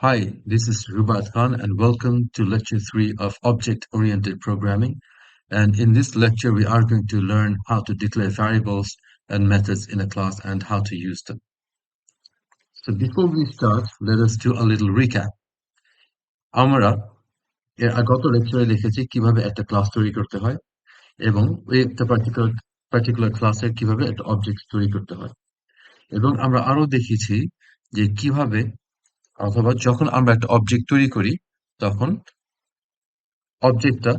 Hi, this is Rubat Khan, and welcome to Lecture 3 of Object-Oriented Programming. And in this lecture, we are going to learn how to declare variables and methods in a class and how to use them. So before we start, let us do a little recap. আমরা গত লেকচারে দেখেছি কিভাবে একটা class তৈরি করতে হয় এবং ওই একটা পার্টিকুলার ক্লাসের কিভাবে একটা অবজেক্ট তৈরি করতে হয়। এবং আমরা আরো দেখেছি যে কিভাবে অথবা যখন আমরা একটা অবজেক্ট তৈরি করি তখন অবজেক্টটা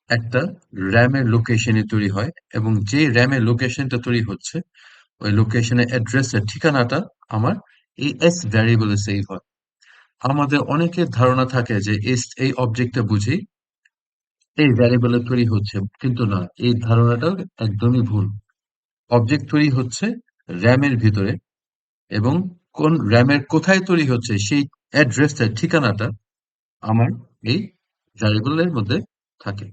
একটা র্যামের লোকেশনে তৈরি হয় এবং যে র্যামের লোকেশনটা তৈরি হচ্ছে ওই লোকেশনের অ্যাড্রেসের ঠিকানাটা আমার এই এস ভ্যারিয়েবলে সেভ হয়। আমাদের অনেকের ধারণা থাকে যে এই অবজেক্টটা বুঝি এই ভ্যারিয়েবলে তৈরি হচ্ছে, কিন্তু না, এই ধারণাটা একদমই ভুল। অবজেক্ট তৈরি হচ্ছে র্যামের ভিতরে এবং কোন র্যামের কোথায় তৈরি হচ্ছে সেই অ্যাড্রেসটার ঠিকানাটা আমার এই ভ্যারিয়েবলের মধ্যে থাকে।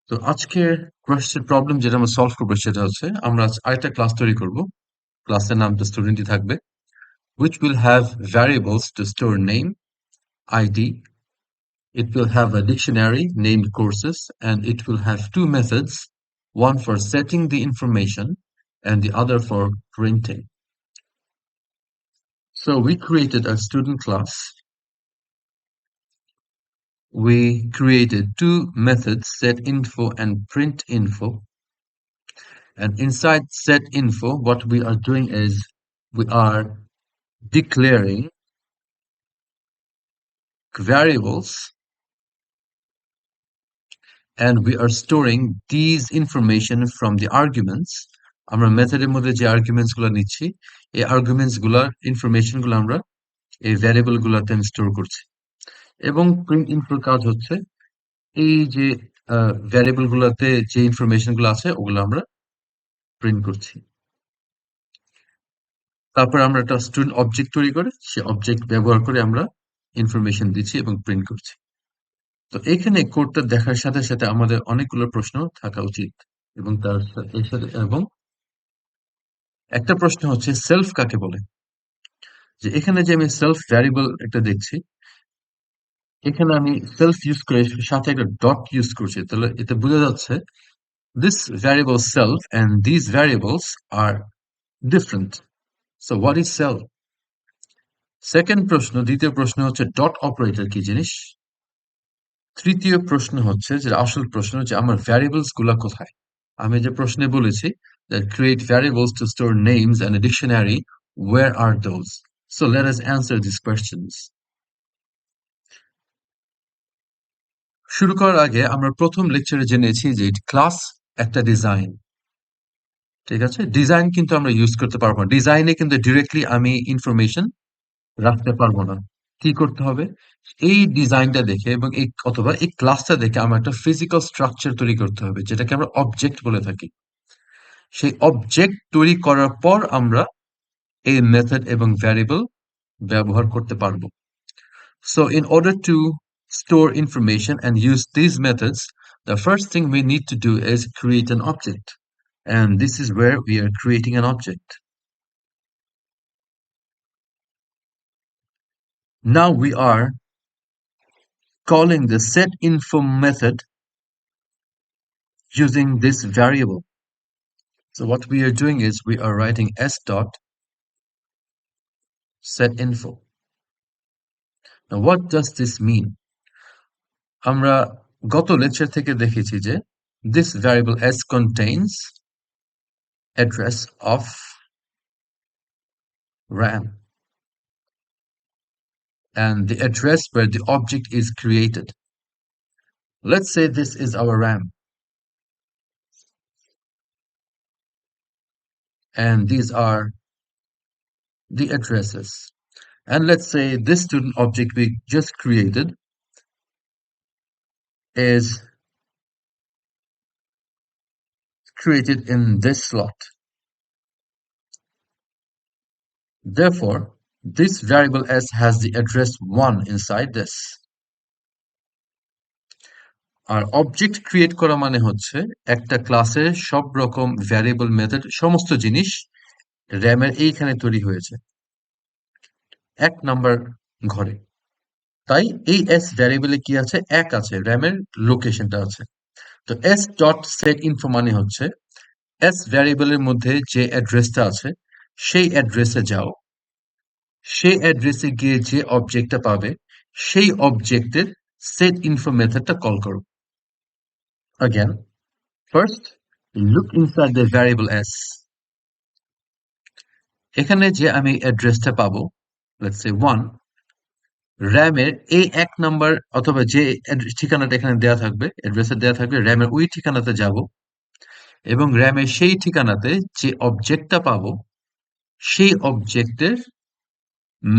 তো আজকের প্রবলেম যেটা আমরা সলভ করবো সেটা হচ্ছে আমরা আরেকটা ক্লাস তৈরি করব। ক্লাসের নামটা স্টুডেন্টই থাকবে, which will have variables to store name, ID. It will have a dictionary named courses, and it will have two methods, one for setting the information and the other for printing. So we created a student class. We created two methods, setInfo and printinfo. And inside setInfo, what we are doing is we are declaring variables and we are storing these information from the arguments. আমরা মেথডের মধ্যে যে arguments গুলো নিচ্ছি এই arguments গুলার information গুলো আমরা এই ভ্যারিয়েবল গুলাতে আমি স্টোর করছি এবং প্রিন্ট ইনফোর কাজ হচ্ছে এই যে ভ্যারিয়েবল গুলাতে যে ইনফরমেশন গুলো আছে ওগুলো আমরা প্রিন্ট করছি। তারপর আমরা একটা স্টুডেন্ট অবজেক্ট তৈরি করে সে অবজেক্ট ব্যবহার করে আমরা ইনফরমেশন দিচ্ছি এবং প্রিন্ট করছি। তো এখানে কোডটা দেখার সাথে সাথে আমাদের অনেকগুলো প্রশ্ন থাকা উচিত এবং এর সাথে এবং একটা প্রশ্ন হচ্ছে সেলফ কাকে বলে। যে এখানে যে আমি সেলফ ভ্যারিয়েবল একটা দেখছি, এখানে আমি সেলফ ইউজ করে সাথে একটা ডট ইউজ করছি, তাহলে এতে বোঝা যাচ্ছে this variable self and these variables are different. So what is self? দ্বিতীয় প্রশ্ন হচ্ছে ডট অপারেটর কি জিনিস। তৃতীয় প্রশ্ন হচ্ছে যে আসল প্রশ্ন যে আমার ভ্যারিয়েবলস গুলা কোথায়। আমি যে প্রশ্নে বলেছি that create variables to store names and a dictionary, where are those? So let us answer these questions. শুরু করার আগে আমরা প্রথম লেকচারে জেনেছি যে ক্লাস একটা ডিজাইন, ঠিক আছে। ডিজাইন কিন্তু আমরা ইউজ করতে পারবো না, ডিজাইনে কিন্তু ডিরেক্টলি আমি ইনফরমেশন রাখতে পারবো না। কি করতে হবে, এই ডিজাইনটা দেখে এবং এই অথবা এই ক্লাসটা দেখে আমার একটা ফিজিক্যাল স্ট্রাকচার তৈরি করতে হবে যেটাকে আমরা অবজেক্ট বলে থাকি। সেই অবজেক্ট তৈরি করার পর আমরা এই মেথড এবং ভ্যারিয়েবল ব্যবহার করতে পারবো। So in order to store information and use these methods, the first thing we need to do is create an object. And this is where we are creating an object. Now we are calling the setInfo method using this variable. So what we are doing is we are writing s dot setInfo. Now what does this mean? আমরা গত lecture থেকে দেখেছি যে this variable s contains address of RAM and the address where the object is created. Let's say this is our RAM and these are the addresses. And let's say this student object we just created is created in this slot. Therefore, this variable s has the address 1 inside this. আর object create করা মানে হচ্ছে একটা ক্লাসের সব রকম variable method সমস্ত জিনিস র্যামের এইখানে তৈরি হয়েছে 1 নাম্বার ঘরে। তাই এই এস ভ্যারিয়েবলে কি আছে? 1 আছে, র্যামের লোকেশনটা আছে। তো এস ডট সেট ইনফো মানে হচ্ছে এস ভ্যারিয়েবলের মধ্যে যে অ্যাড্রেসটা আছে সেই অ্যাড্রেসে যাও, সেই অ্যাড্রেসে গিয়ে যে অবজেক্টটা পাবে সেই অবজেক্টের সেট ইনফো মেথডটা কল করো। Again, first look inside the variable s. এখানে যে আমি অ্যাড্রেসটা পাবো, let's say 1, র্যামের এই 1 নাম্বার অথবা যে ঠিকানাটা এখানে দেয়া থাকবে, অ্যাড্রেসে দেয়া থাকবে, র্যামের ওই ঠিকানাতে যাব এবং র্যামের সেই ঠিকানাতে যে অবজেক্টটা পাবো সেই অবজেক্টের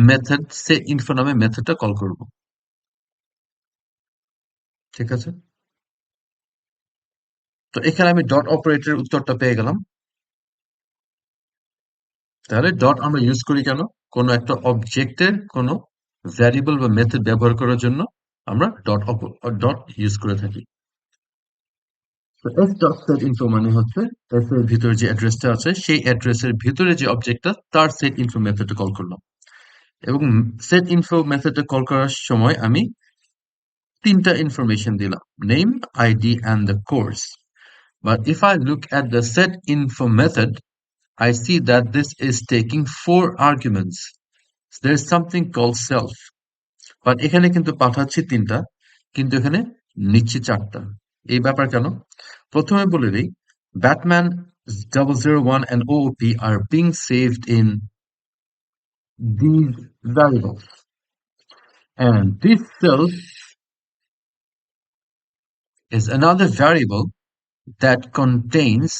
মেথড সেট ইনফো নামে মেথডটা কল করব। ঠিক আছে? তো এখানে আমি ডট অপারেটরের উত্তরটা পেয়ে গেলাম। তাহলে ডট আমরা ইউজ করি কেন? কোনো একটা অবজেক্টের কোনো ভ্যারিয়েবল বা মেথড ব্যবহার করার জন্য আমরা ডট ইউজ করে থাকি। তো এস ডট সেট ইনফো মানে হচ্ছে এস এর ভিতরে যে অ্যাড্রেসটা আছে সেই অ্যাড্রেসের ভিতরে যে অবজেক্টটা তার সেট ইনফো মেথডটা কল করলাম। এবং সেট ইনফো মেথডটা কল করার সময় আমি 3টা ইনফরমেশন দিলাম, name, ID and the course. But if I look at the set info method, I see that this is taking 4 arguments. There is something called self. But এখানে কিন্তু পাঠাচ্ছি 3টা, কিন্তু এখানে নিচ্ছি 4টা। এই ব্যাপার কেন? প্রথমে বলে দিই, Batman 001 and OOP are being saved in these variables. And this self is another variable that contains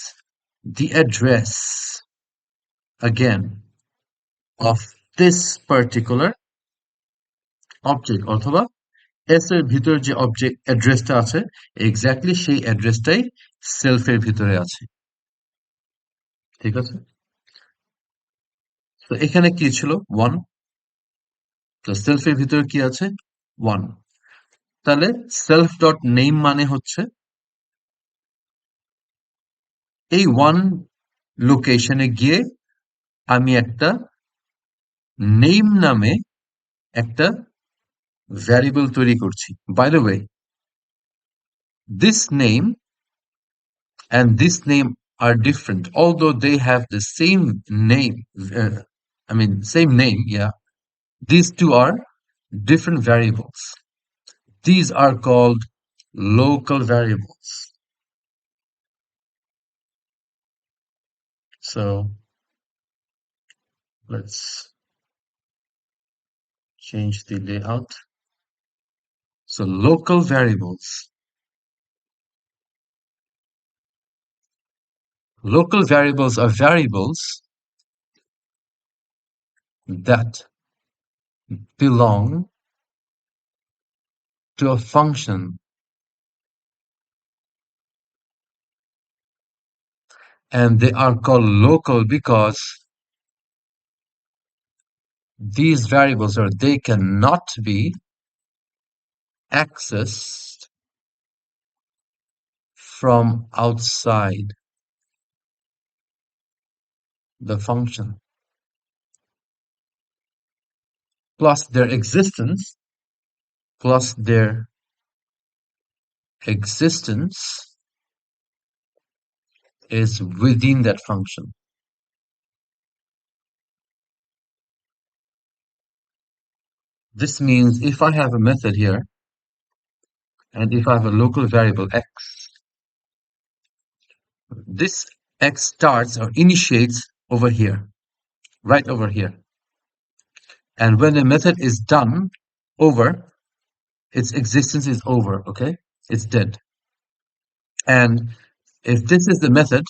the address, again, of this particular object অথবা এস এর ভিতরে যে অবজেক্ট অ্যাড্রেসটা আছে এক্স্যাক্টলি সেই অ্যাড্রেসটাই সেলফের ভিতরে আছে। ঠিক আছে? তো এখানে কি ছিল? 1। তো সেলফের ভিতরে কি আছে? 1। তাহলে সেলফ ডট নেম মানে হচ্ছে এই 1 লোকেশনে গিয়ে আমি একটা নেম নামে একটা ভ্যারিয়েবল তৈরি করছি। By the way, this name and this name are different, although they have the same name. Same name, yeah. These two are different variables. These are called local variables. So let's change the layout. So local variables. Local variables are variables that belong to a function, and they are called local because these variables, or they cannot be accessed from outside the function. Plus their existence is within that function. This means if I have a method here, and if I have a local variable x, this x starts or initiates over here, right over here. And when the method is done over, its existence is over, okay? It's dead. And if this is the method,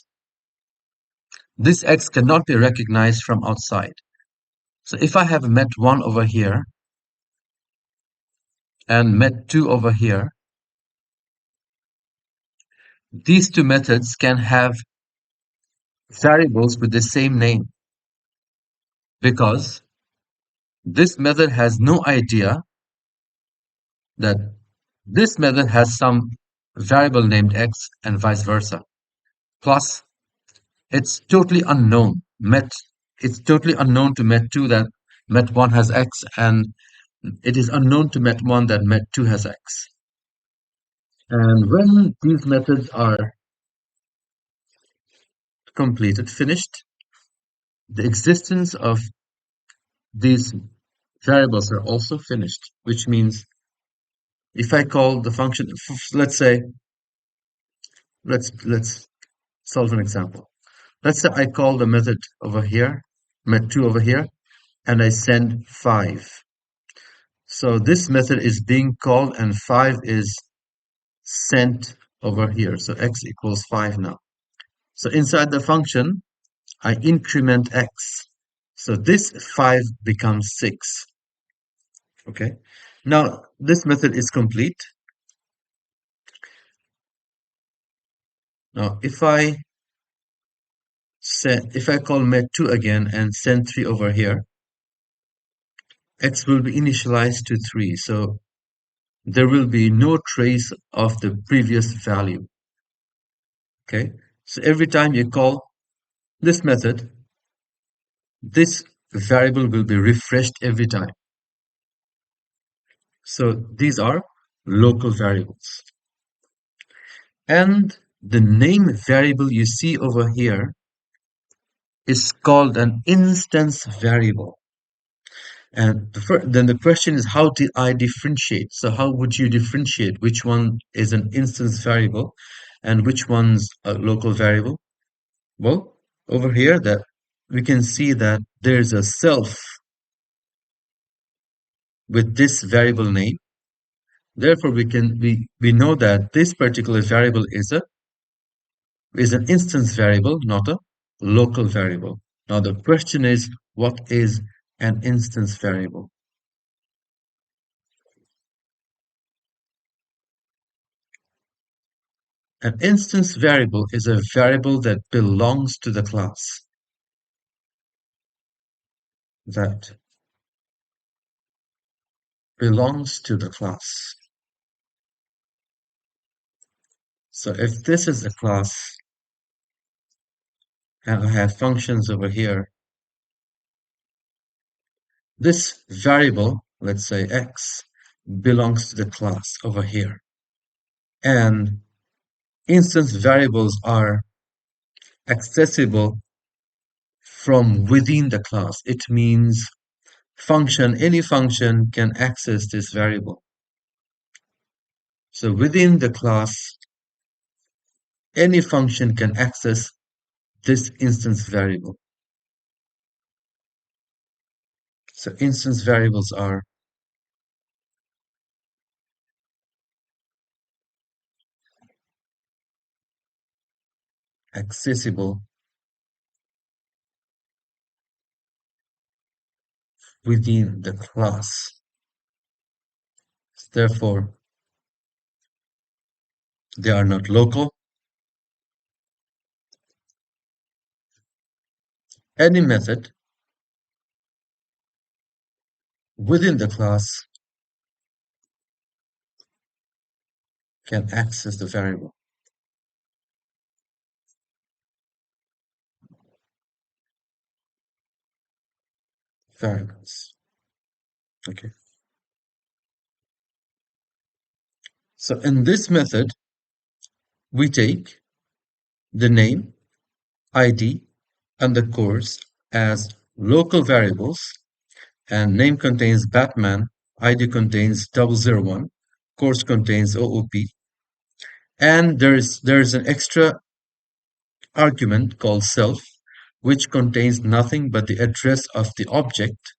this x cannot be recognized from outside. So if I have met1 over here and met2 over here, these two methods can have variables with the same name, because this method has no idea that this method has some variable named x and vice versa. Plus, it's totally unknown. Met it's totally unknown to met2 that met1 has x, and it is unknown to met1 that met2 has x. And when these methods are completed, finished, the existence of these variables are also finished, which means if I call the function, let's say, let's solve an example. Let's say I call the method over here, met2 over here, and I send 5. So this method is being called and 5 is sent over here. So x equals 5 now. So inside the function, I increment x. So this 5 becomes 6. Okay. Now this method is complete. Now if I call met2 again and send 3 over here, x will be initialized to 3. So there will be no trace of the previous value. Okay. So every time you call this method, this variable will be refreshed every time. So these are local variables. And the name variable you see over here is called an instance variable. And then the question is, how do I differentiate? So how would you differentiate which one is an instance variable and which one's a local variable? Well, over here that we can see that there's a self with this variable name. Therefore, we know that this particular variable is an instance variable, not a local variable. Now the question is, what is an instance variable? An instance variable is a variable that belongs to the class. That belongs to the class. So if this is a class and I have functions over here, this variable, let's say x, belongs to the class over here. And instance variables are accessible from within the class. It means any function can access this variable. So within the class, any function can access this instance variable. So instance variables are accessible within the class. Therefore, they are not local. Any method within the class can access the variable. Variables. Okay. So in this method, we take the name, ID, and the course as local variables, and name contains Batman, ID contains 001, course contains OOP, and there's an extra argument called self, which contains nothing but the address of the object.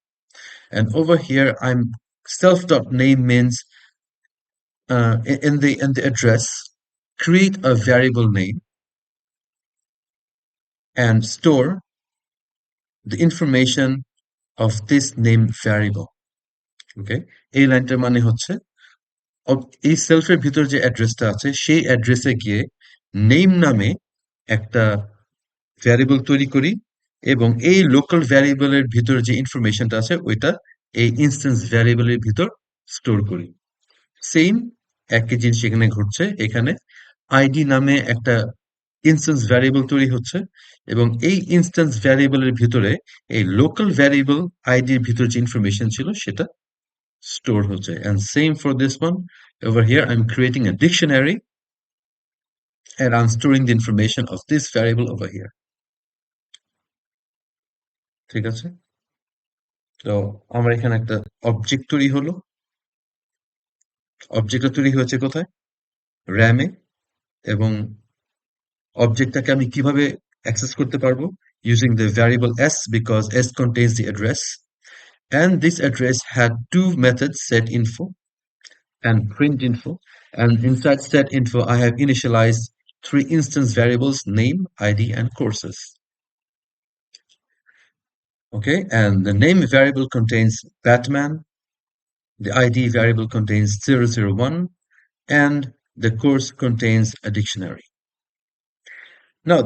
And over here, I'm self.name means in the address, create a variable name and store the information of this name variable. Okay, এই লাইনটার মানে হচ্ছে এই সেলফের ভিতর যে অ্যাড্রেসটা আছে সেই অ্যাড্রেসে গিয়ে নেম নামে একটা ভ্যারিয়েবল তৈরি করি এবং এই লোকাল ভ্যারিয়েবলের ভিতর যে ইনফরমেশনটা আছে ওইটা এই ইনস্ট্যান্স ভ্যারিয়েবলের ভিতর স্টোর করি। সেম একই জিনিস এখানে ঘটছে। এখানে আইডি নামে একটা ইনস্ট্যান্স ভ্যারিয়েবল তৈরি হচ্ছে এবং এই ইনস্ট্যান্স ভ্যারিয়েবলের ভিতরে এই লোকাল ভ্যারিয়েবল আইডির ভিতর যে ইনফরমেশন ছিল সেটা স্টোর হচ্ছে and same for this one over here I'm creating a dictionary and I'm storing the information of this variable over here ঠিক আছে তো আমার এখানে একটা অবজেক্ট তৈরি হলো অবজেক্টটা তৈরি হয়েছে কোথায় র্যামে এবং অবজেক্টটাকে আমি কিভাবে অ্যাক্সেস করতে পারবো using the variable s because s contains the address and this address had two methods setInfo and printInfo and inside setInfo I have initialized three instance variables name id and courses okay and the name variable contains Batman the id variable contains 001 and the course contains a dictionary now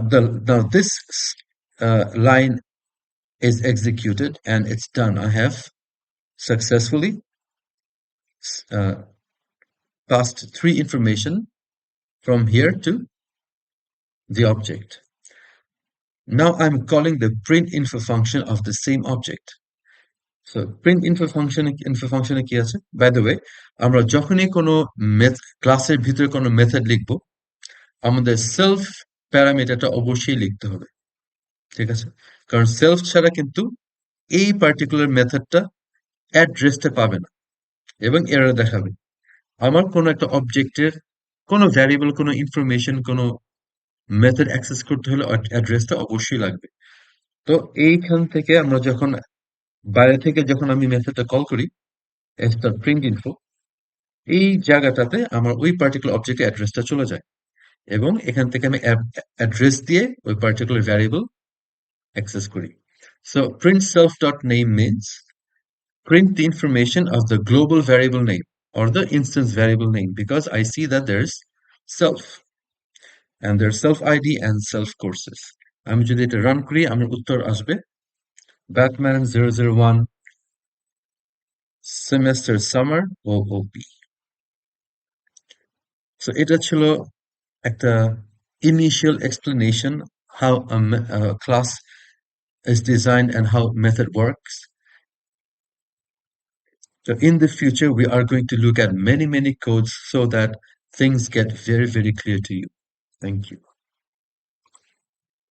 this line is executed and it's done. I have successfully uh, passed three information from here to the object. Now I'm calling the print info function of the same object. So print info function কি আছে? By the way, আমরা যখনই কোনো ক্লাসের ভিতরে কোনো method লিখবো আমাদের সেলফ প্যারামিটারটা অবশ্যই লিখতে হবে ঠিক আছে কারণ সেলফ ছাড়া কিন্তু এই পার্টিকুলার মেথডটা অ্যাড্রেসটা পাবে না এবং এরর দেখাবে আমার কোনো একটা অবজেক্টের কোনো ভ্যারিয়েবল কোনো ইনফরমেশন কোনো মেথড অ্যাক্সেস করতে হলে অ্যাড্রেসটা অবশ্যই লাগবে তো এইখান থেকে আমরা যখন বাইরে থেকে যখন আমি মেথডটা কল করি প্রিন্ট ইনফো এই জায়গাটাতে আমার ওই পার্টিকুলার অবজেক্টের অ্যাড্রেসটা চলে যায় এবং এখান থেকে আমি অ্যাড্রেস দিয়ে ওই পার্টিকুলার ভ্যারিয়েবল অ্যাক্সেস করি so print self dot name means print the information of the global variable name or the instance variable name because I see that there's self and there's self ID and self courses. আমি যদি এটা run করি আমার উত্তর আসবে Batman 001 semester summer OOP. So এটা ছিল একটা initial explanation how a class is designed and how method works. So in the future, we are going to look at many codes so that things get very clear to you. Thank you.